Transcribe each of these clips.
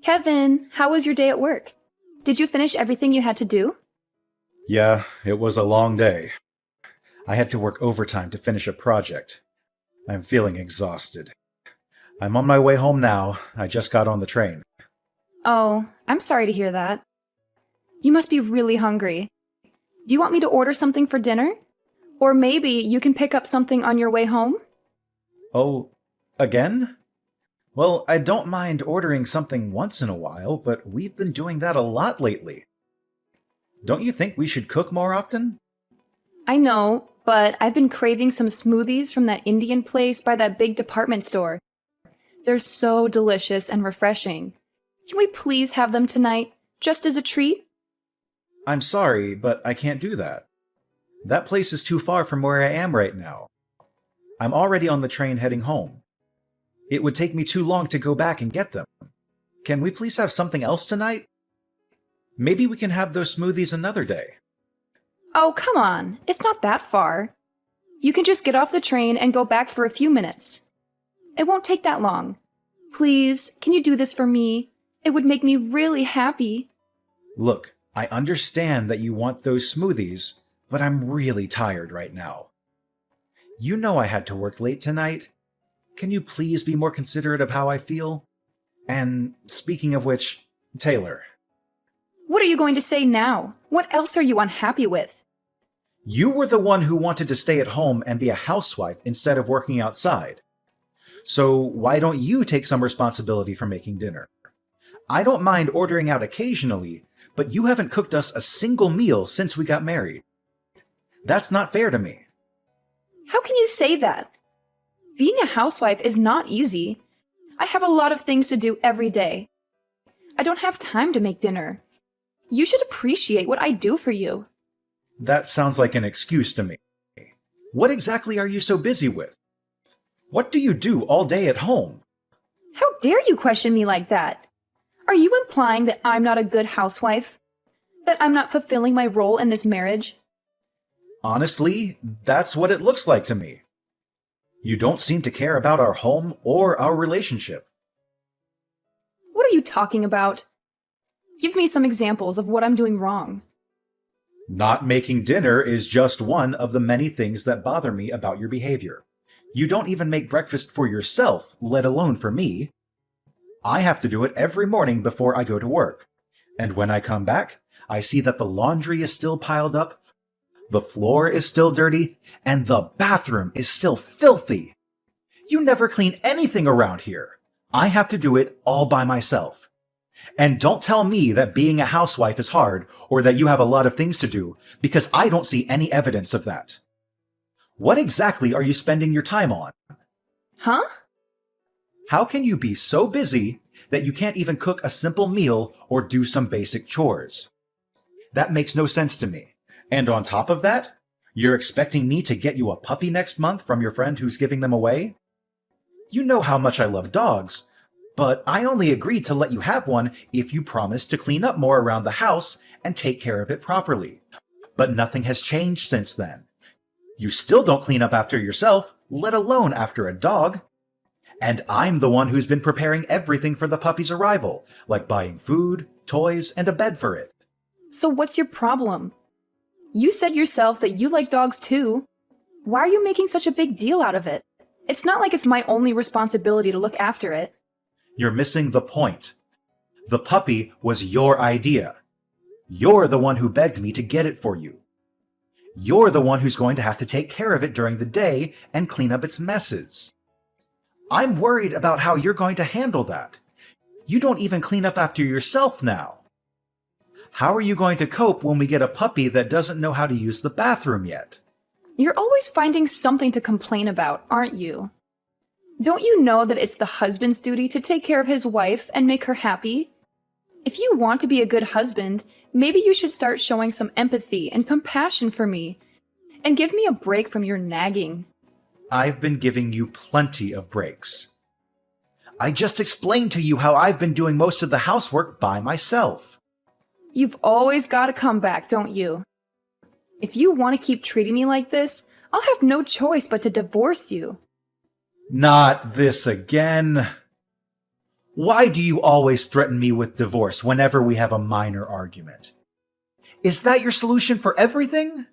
Kevin, how was your day at work? Did you finish everything you had to do? Yeah, it was a long day. I had to work overtime to finish a project. I'm feeling exhausted. I'm on my way home now. I just got on the train. Oh, I'm sorry to hear that. You must be really hungry. Do you want me to order something for dinner? Or maybe you can pick up something on your way home? Oh, again? Well, I don't mind ordering something once in a while, but we've been doing that a lot lately. Don't you think we should cook more often? I know, but I've been craving some smoothies from that Indian place by that big department store. They're so delicious and refreshing. Can we please have them tonight, just as a treat? I'm sorry, but I can't do that. That place is too far from where I am right now. I'm already on the train heading home. It would take me too long to go back and get them. Can we please have something else tonight? Maybe we can have those smoothies another day. Oh, come on. It's not that far. You can just get off the train and go back for a few minutes. It won't take that long. Please, can you do this for me? It would make me really happy. Look, I understand that you want those smoothies, but I'm really tired right now. You know I had to work late tonight. Can you please be more considerate of how I feel? And speaking of which, Taylor, What are you going to say now? What else are you unhappy with? you were the one who wanted to stay at home and be a housewife instead of working outside. So why don't you take some responsibility for making dinner? I don't mind ordering out occasionally, but you haven't cooked us a single meal since we got married. That's not fair to me. How can you say that? Being a housewife is not easy. I have a lot of things to do every day. I don't have time to make dinner. You should appreciate what I do for you. That sounds like an excuse to me. What exactly are you so busy with? What do you do all day at home? How dare you question me like that? Are you implying that I'm not a good housewife? That I'm not fulfilling my role in this marriage? Honestly, that's what it looks like to me. You don't seem to care about our home or our relationship. What are you talking about? Give me some examples of what I'm doing wrong. Not making dinner is just one of the many things that bother me about your behavior. You don't even make breakfast for yourself, let alone for me. I have to do it every morning before I go to work. And when I come back, I see that the laundry is still piled up, the floor is still dirty, and the bathroom is still filthy. You never clean anything around here. I have to do it all by myself. And don't tell me that being a housewife is hard or that you have a lot of things to do, because I don't see any evidence of that. What exactly are you spending your time on? Huh? How can you be so busy that you can't even cook a simple meal or do some basic chores? That makes no sense to me. And on top of that, you're expecting me to get you a puppy next month from your friend who's giving them away? You know how much I love dogs, but I only agreed to let you have one if you promise to clean up more around the house and take care of it properly. But nothing has changed since then. You still don't clean up after yourself, let alone after a dog. And I'm the one who's been preparing everything for the puppy's arrival, like buying food, toys, and a bed for it. So what's your problem? You said yourself that you like dogs too. Why are you making such a big deal out of it? It's not like it's my only responsibility to look after it. You're missing the point. The puppy was your idea. You're the one who begged me to get it for you. You're the one who's going to have to take care of it during the day and clean up its messes. I'm worried about how you're going to handle that. You don't even clean up after yourself now. How are you going to cope when we get a puppy that doesn't know how to use the bathroom yet? You're always finding something to complain about, aren't you? Don't you know that it's the husband's duty to take care of his wife and make her happy? If you want to be a good husband, maybe you should start showing some empathy and compassion for me, and give me a break from your nagging. I've been giving you plenty of breaks. I just explained to you how I've been doing most of the housework by myself. You've always got a comeback, don't you? If you want to keep treating me like this, I'll have no choice but to divorce you. Not this again. Why do you always threaten me with divorce whenever we have a minor argument? Is that your solution for everything?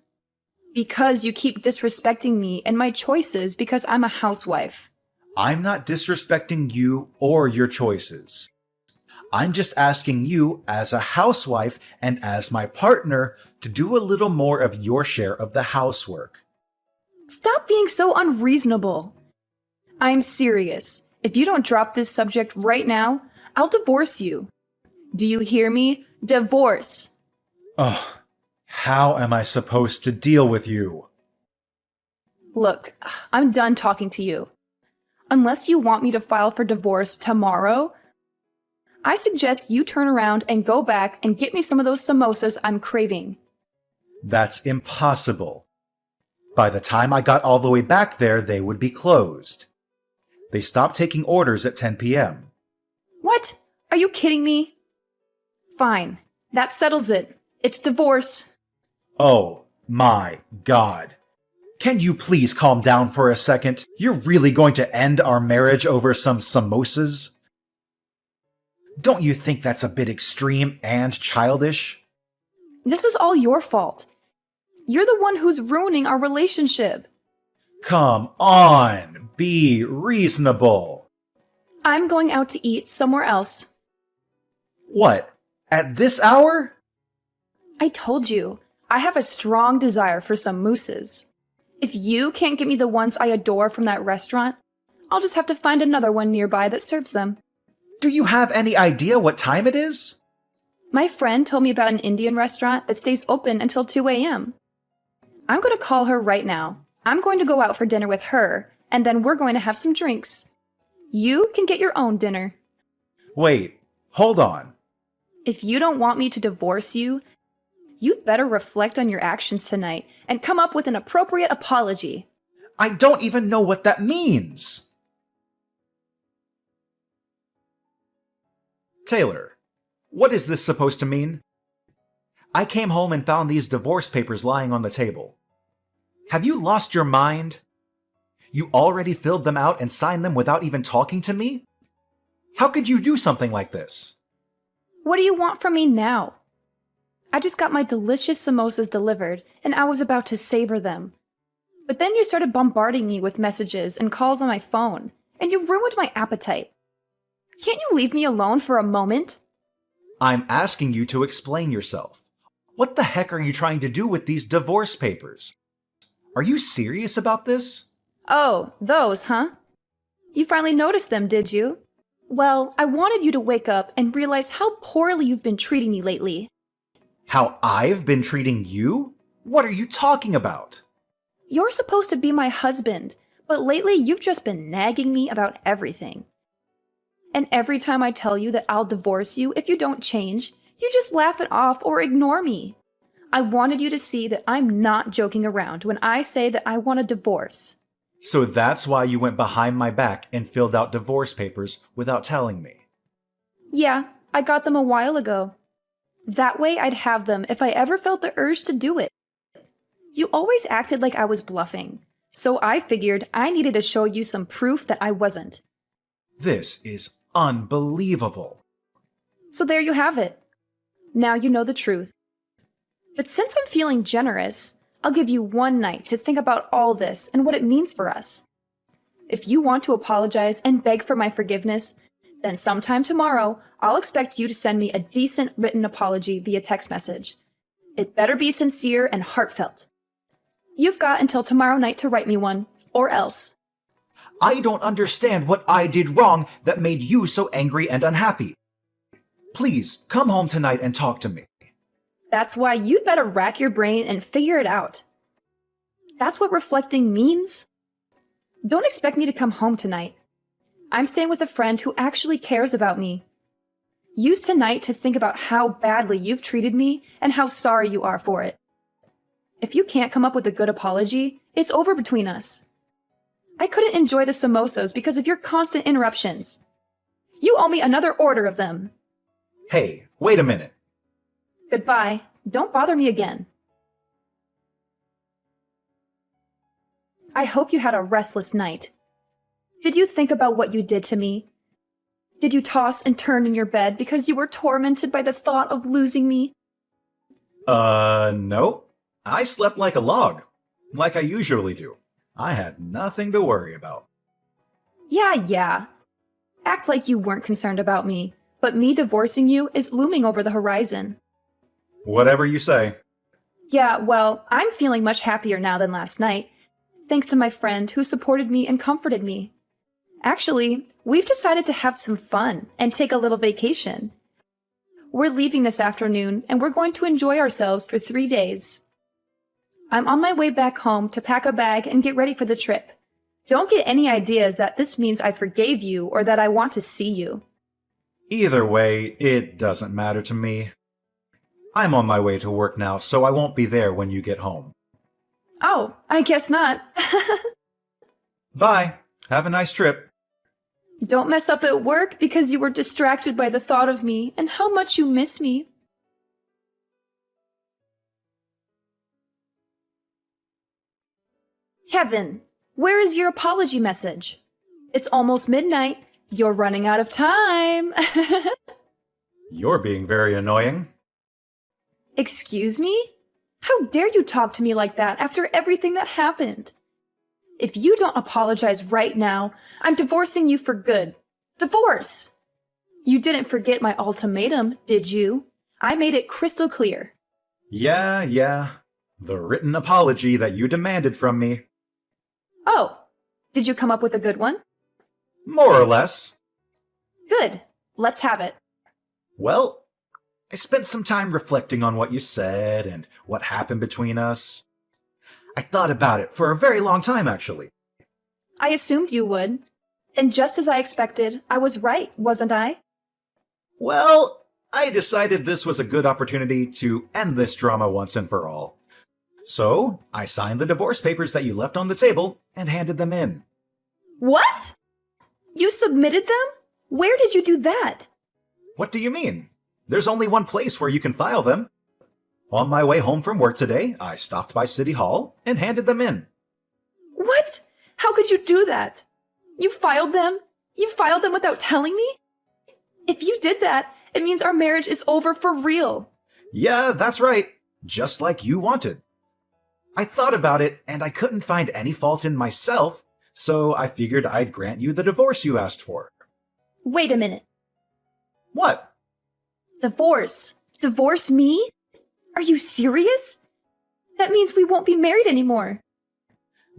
Because you keep disrespecting me and my choices because I'm a housewife. I'm not disrespecting you or your choices. I'm just asking you, as a housewife and as my partner, to do a little more of your share of the housework. Stop being so unreasonable. I'm serious. If you don't drop this subject right now, I'll divorce you. Do you hear me? Divorce. Ugh, how am I supposed to deal with you? Look, I'm done talking to you. Unless you want me to file for divorce tomorrow, I suggest you turn around and go back and get me some of those samosas I'm craving. That's impossible. By the time I got all the way back there, they would be closed. They stopped taking orders at 10 p.m. What? Are you kidding me? Fine. That settles it. It's divorce. Oh my God. Can you please calm down for a second? You're really going to end our marriage over some samosas? Don't you think that's a bit extreme and childish? This is all your fault. You're the one who's ruining our relationship. Come on, be reasonable. I'm going out to eat somewhere else. What? At this hour? I told you, I have a strong desire for some mousses. If you can't get me the ones I adore from that restaurant, I'll just have to find another one nearby that serves them. Do you have any idea what time it is? My friend told me about an Indian restaurant that stays open until 2 a.m. I'm going to call her right now. I'm going to go out for dinner with her, and then we're going to have some drinks. You can get your own dinner. Wait, hold on. If you don't want me to divorce you, you'd better reflect on your actions tonight and come up with an appropriate apology. I don't even know what that means. Taylor, what is this supposed to mean? I came home and found these divorce papers lying on the table. Have you lost your mind? You already filled them out and signed them without even talking to me? How could you do something like this? What do you want from me now? I just got my delicious samosas delivered, and I was about to savor them. But then you started bombarding me with messages and calls on my phone, and you ruined my appetite. Can't you leave me alone for a moment? I'm asking you to explain yourself. What the heck are you trying to do with these divorce papers? Are you serious about this? Oh, those, huh? You finally noticed them, did you? Well, I wanted you to wake up and realize how poorly you've been treating me lately. How I've been treating you? What are you talking about? You're supposed to be my husband, but lately you've just been nagging me about everything. And every time I tell you that I'll divorce you if you don't change, you just laugh it off or ignore me. I wanted you to see that I'm not joking around when I say that I want a divorce. So that's why you went behind my back and filled out divorce papers without telling me. Yeah, I got them a while ago. That way I'd have them if I ever felt the urge to do it. You always acted like I was bluffing, so I figured I needed to show you some proof that I wasn't. This is unbelievable. So there you have it. Now you know the truth. But since I'm feeling generous, I'll give you one night to think about all this and what it means for us. If you want to apologize and beg for my forgiveness, then sometime tomorrow, I'll expect you to send me a decent written apology via text message. It better be sincere and heartfelt. You've got until tomorrow night to write me one, or else. I don't understand what I did wrong that made you so angry and unhappy. Please, come home tonight and talk to me. That's why you'd better rack your brain and figure it out. That's what reflecting means. Don't expect me to come home tonight. I'm staying with a friend who actually cares about me. Use tonight to think about how badly you've treated me and how sorry you are for it. If you can't come up with a good apology, it's over between us. I couldn't enjoy the samosas because of your constant interruptions. You owe me another order of them. Hey, wait a minute. Goodbye. Don't bother me again. I hope you had a restless night. Did you think about what you did to me? Did you toss and turn in your bed because you were tormented by the thought of losing me? No. I slept like a log, like I usually do. I had nothing to worry about. Yeah. Act like you weren't concerned about me, but me divorcing you is looming over the horizon. Whatever you say. Yeah, well, I'm feeling much happier now than last night, thanks to my friend who supported me and comforted me. Actually, we've decided to have some fun and take a little vacation. We're leaving this afternoon, and we're going to enjoy ourselves for 3 days. I'm on my way back home to pack a bag and get ready for the trip. Don't get any ideas that this means I forgave you or that I want to see you. Either way, it doesn't matter to me. I'm on my way to work now, so I won't be there when you get home. Oh, I guess not. Bye. Have a nice trip. Don't mess up at work because you were distracted by the thought of me and how much you miss me. Kevin, where is your apology message? It's almost midnight. You're running out of time. You're being very annoying. Excuse me? How dare you talk to me like that after everything that happened? If you don't apologize right now, I'm divorcing you for good. Divorce! You didn't forget my ultimatum, did you? I made it crystal clear. Yeah. The written apology that you demanded from me. Oh, did you come up with a good one? More or less. Good. Let's have it. Well, I spent some time reflecting on what you said and what happened between us. I thought about it for a very long time, actually. I assumed you would. And just as I expected, I was right, wasn't I? Well, I decided this was a good opportunity to end this drama once and for all. So, I signed the divorce papers that you left on the table and handed them in. What? You submitted them? Where did you do that? What do you mean? There's only one place where you can file them. On my way home from work today, I stopped by City Hall and handed them in. What? How could you do that? You filed them? You filed them without telling me? If you did that, it means our marriage is over for real. Yeah, that's right. Just like you wanted. I thought about it, and I couldn't find any fault in myself, so I figured I'd grant you the divorce you asked for. Wait a minute. What? Divorce? Divorce me? Are you serious? That means we won't be married anymore.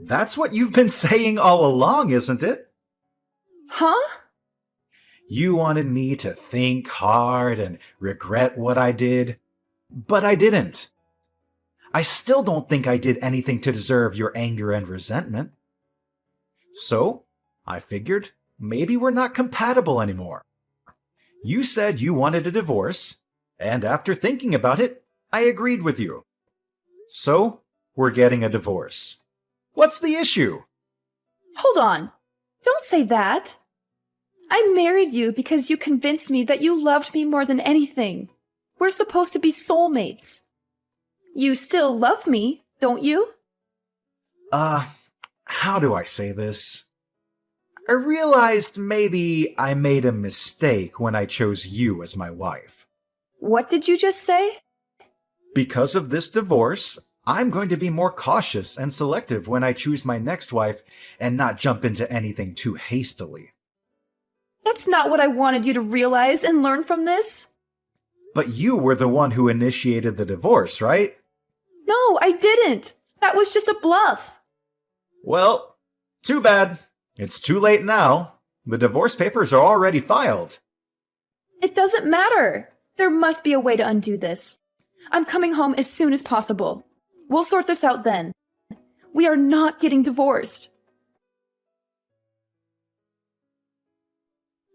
That's what you've been saying all along, isn't it? Huh? You wanted me to think hard and regret what I did, but I didn't. I still don't think I did anything to deserve your anger and resentment. So, I figured maybe we're not compatible anymore. You said you wanted a divorce, and after thinking about it, I agreed with you. So, we're getting a divorce. What's the issue? Hold on. Don't say that. I married you because you convinced me that you loved me more than anything. We're supposed to be soulmates. You still love me, don't you? How do I say this? I realized maybe I made a mistake when I chose you as my wife. What did you just say? Because of this divorce, I'm going to be more cautious and selective when I choose my next wife and not jump into anything too hastily. That's not what I wanted you to realize and learn from this. But you were the one who initiated the divorce, right? No, I didn't. That was just a bluff. Well, too bad. It's too late now. The divorce papers are already filed. It doesn't matter. There must be a way to undo this. I'm coming home as soon as possible. We'll sort this out then. We are not getting divorced.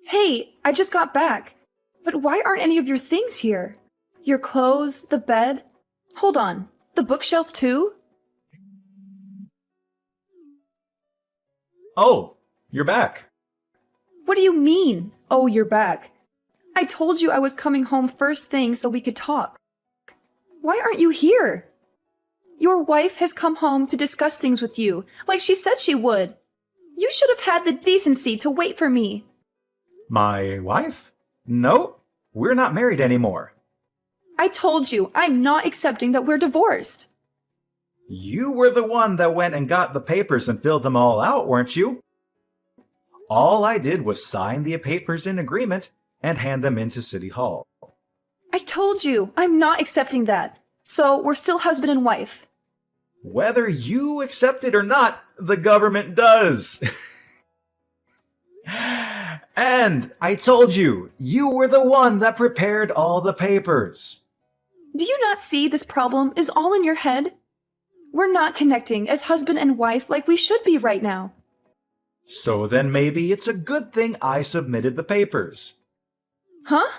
Hey, I just got back. But why aren't any of your things here? Your clothes, the bed. Hold on, the bookshelf too? Oh, you're back. What do you mean, oh, you're back? I told you I was coming home first thing so we could talk. Why aren't you here? Your wife has come home to discuss things with you, like she said she would. You should have had the decency to wait for me. My wife? No, we're not married anymore. I told you, I'm not accepting that we're divorced. You were the one that went and got the papers and filled them all out, weren't you? All I did was sign the papers in agreement and hand them into City Hall. I told you, I'm not accepting that. So we're still husband and wife. Whether you accept it or not, the government does. And I told you, you were the one that prepared all the papers. Do you not see this problem is all in your head? We're not connecting as husband and wife like we should be right now. So then maybe it's a good thing I submitted the papers. Huh?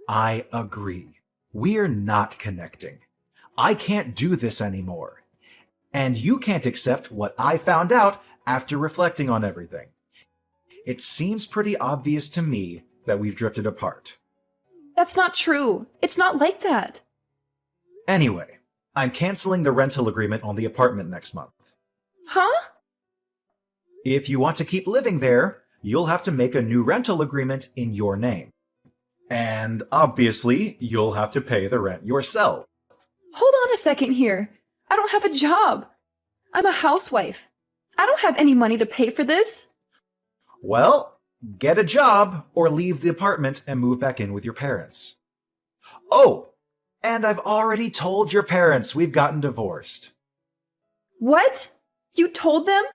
I agree. We're not connecting. I can't do this anymore. And you can't accept what I found out after reflecting on everything. It seems pretty obvious to me that we've drifted apart. That's not true. It's not like that. Anyway, I'm canceling the rental agreement on the apartment next month. Huh? If you want to keep living there, you'll have to make a new rental agreement in your name. And obviously, you'll have to pay the rent yourself. Hold on a second here. I don't have a job. I'm a housewife. I don't have any money to pay for this. Well, get a job or leave the apartment and move back in with your parents. Oh, and I've already told your parents we've gotten divorced. What? You told them?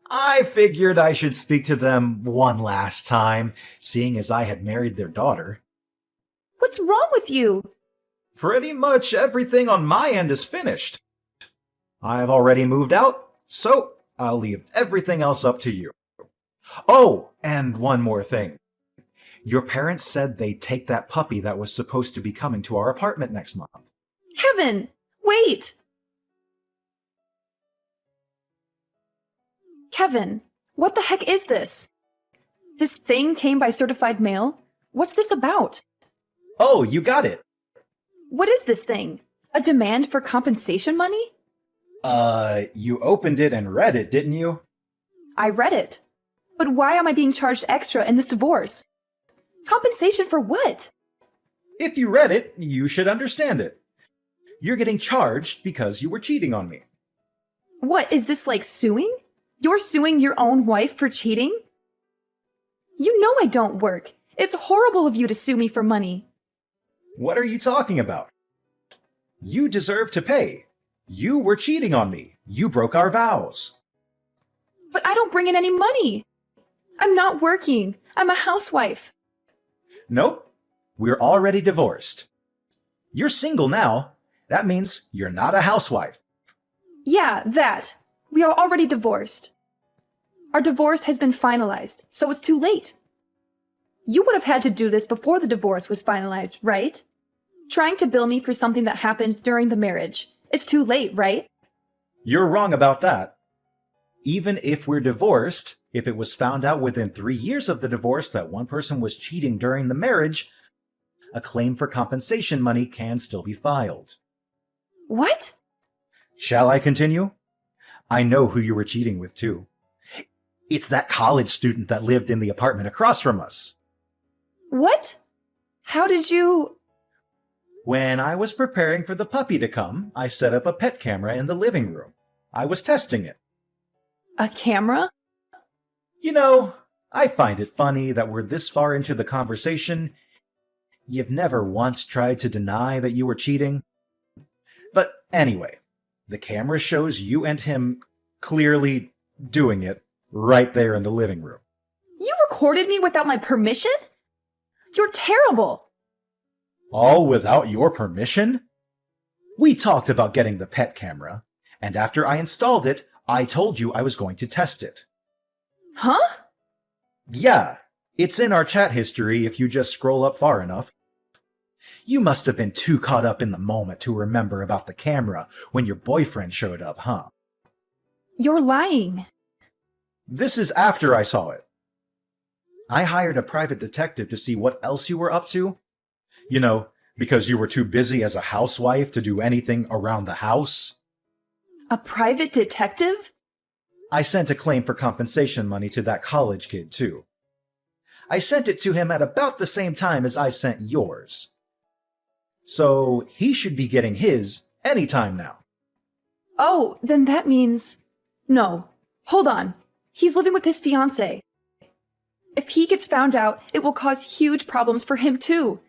I figured I should speak to them one last time, seeing as I had married their daughter. What's wrong with you? Pretty much everything on my end is finished. I've already moved out, so I'll leave everything else up to you. Oh, and one more thing. Your parents said they'd take that puppy that was supposed to be coming to our apartment next month. Kevin, wait! Kevin, what the heck is this? This thing came by certified mail? What's this about? Oh, you got it. What is this thing? A demand for compensation money? You opened it and read it, didn't you? I read it. But why am I being charged extra in this divorce? Compensation for what? If you read it, you should understand it. You're getting charged because you were cheating on me. What, is this like suing? You're suing your own wife for cheating? You know I don't work. It's horrible of you to sue me for money. What are you talking about? You deserve to pay. You were cheating on me. You broke our vows. But I don't bring in any money. I'm not working. I'm a housewife. Nope. We're already divorced. You're single now. That means you're not a housewife. Yeah, that. We are already divorced. Our divorce has been finalized, so it's too late. You would have had to do this before the divorce was finalized, right? Trying to bill me for something that happened during the marriage. It's too late, right? You're wrong about that. Even if we're divorced, if it was found out within 3 years of the divorce that one person was cheating during the marriage, a claim for compensation money can still be filed. What? Shall I continue? I know who you were cheating with, too. It's that college student that lived in the apartment across from us. What? How did you... When I was preparing for the puppy to come, I set up a pet camera in the living room. I was testing it. A camera? You know, I find it funny that we're this far into the conversation. You've never once tried to deny that you were cheating. But anyway, the camera shows you and him clearly doing it right there in the living room. You recorded me without my permission? You're terrible. All without your permission? We talked about getting the pet camera, and after I installed it, I told you I was going to test it. Huh? Yeah, it's in our chat history if you just scroll up far enough. You must have been too caught up in the moment to remember about the camera when your boyfriend showed up, huh? You're lying. This is after I saw it. I hired a private detective to see what else you were up to. You know, because you were too busy as a housewife to do anything around the house. A private detective? I sent a claim for compensation money to that college kid, too. I sent it to him at about the same time as I sent yours. So he should be getting his any time now. Oh, then that means... No. Hold on. He's living with his fiancée. If he gets found out, it will cause huge problems for him too.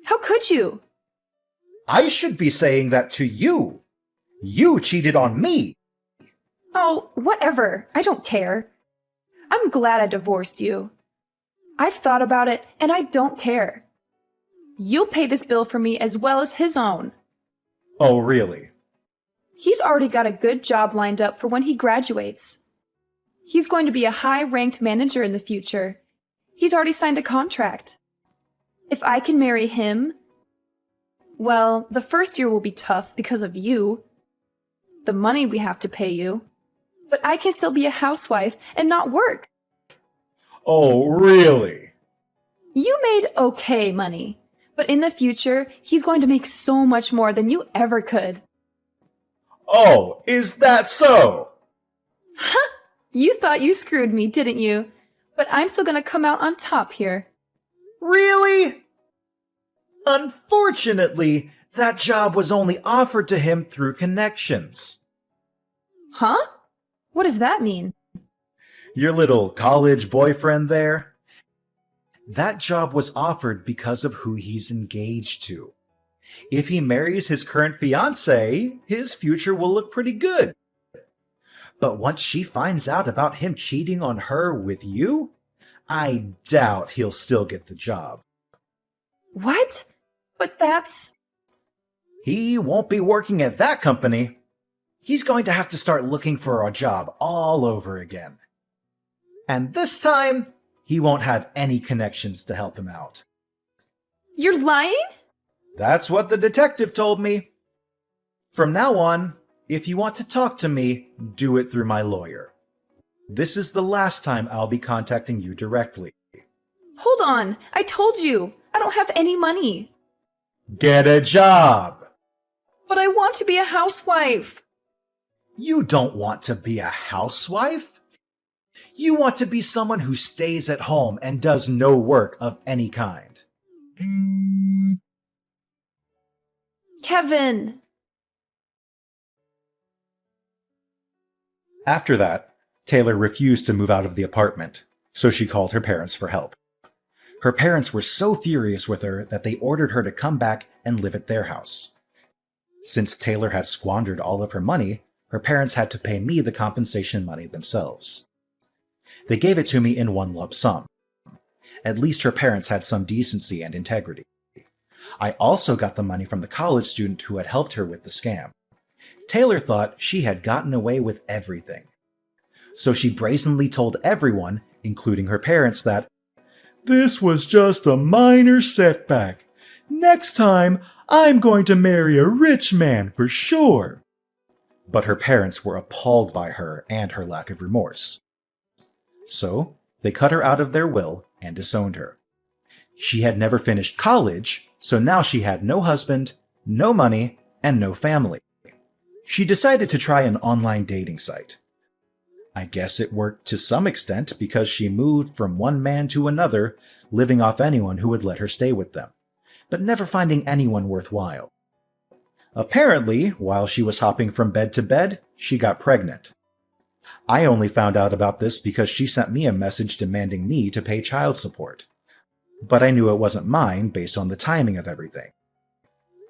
How could you? I should be saying that to you. You cheated on me. Oh, whatever. I don't care. I'm glad I divorced you. I've thought about it, and I don't care. You'll pay this bill for me as well as his own. Oh, really? He's already got a good job lined up for when he graduates. He's going to be a high-ranked manager in the future. He's already signed a contract. If I can marry him, well, the first year will be tough because of you. The money we have to pay you. But I can still be a housewife and not work. Oh, really? You made okay money, but in the future, he's going to make so much more than you ever could. Oh, is that so? Huh? You thought you screwed me, didn't you? But I'm still gonna come out on top here. Really? Unfortunately, that job was only offered to him through connections. Huh? What does that mean? Your little college boyfriend there? That job was offered because of who he's engaged to. If he marries his current fiancée, his future will look pretty good. But once she finds out about him cheating on her with you, I doubt he'll still get the job. What? But that's... He won't be working at that company. He's going to have to start looking for a job all over again. And this time, he won't have any connections to help him out. You're lying? That's what the detective told me. From now on, if you want to talk to me, do it through my lawyer. This is the last time I'll be contacting you directly. Hold on. I told you. I don't have any money. Get a job! But I want to be a housewife. You don't want to be a housewife? You want to be someone who stays at home and does no work of any kind. Kevin! After that, Taylor refused to move out of the apartment, so she called her parents for help. Her parents were so furious with her that they ordered her to come back and live at their house. Since Taylor had squandered all of her money, her parents had to pay me the compensation money themselves. They gave it to me in one lump sum. At least her parents had some decency and integrity. I also got the money from the college student who had helped her with the scam. Taylor thought she had gotten away with everything. So she brazenly told everyone, including her parents, that this was just a minor setback. Next time, I'm going to marry a rich man for sure. But her parents were appalled by her and her lack of remorse. So they cut her out of their will and disowned her. She had never finished college, so now she had no husband, no money, and no family. She decided to try an online dating site. I guess it worked to some extent because she moved from one man to another, living off anyone who would let her stay with them, but never finding anyone worthwhile. Apparently, while she was hopping from bed to bed, she got pregnant. I only found out about this because she sent me a message demanding me to pay child support. But I knew it wasn't mine based on the timing of everything.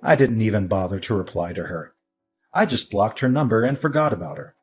I didn't even bother to reply to her. I just blocked her number and forgot about her.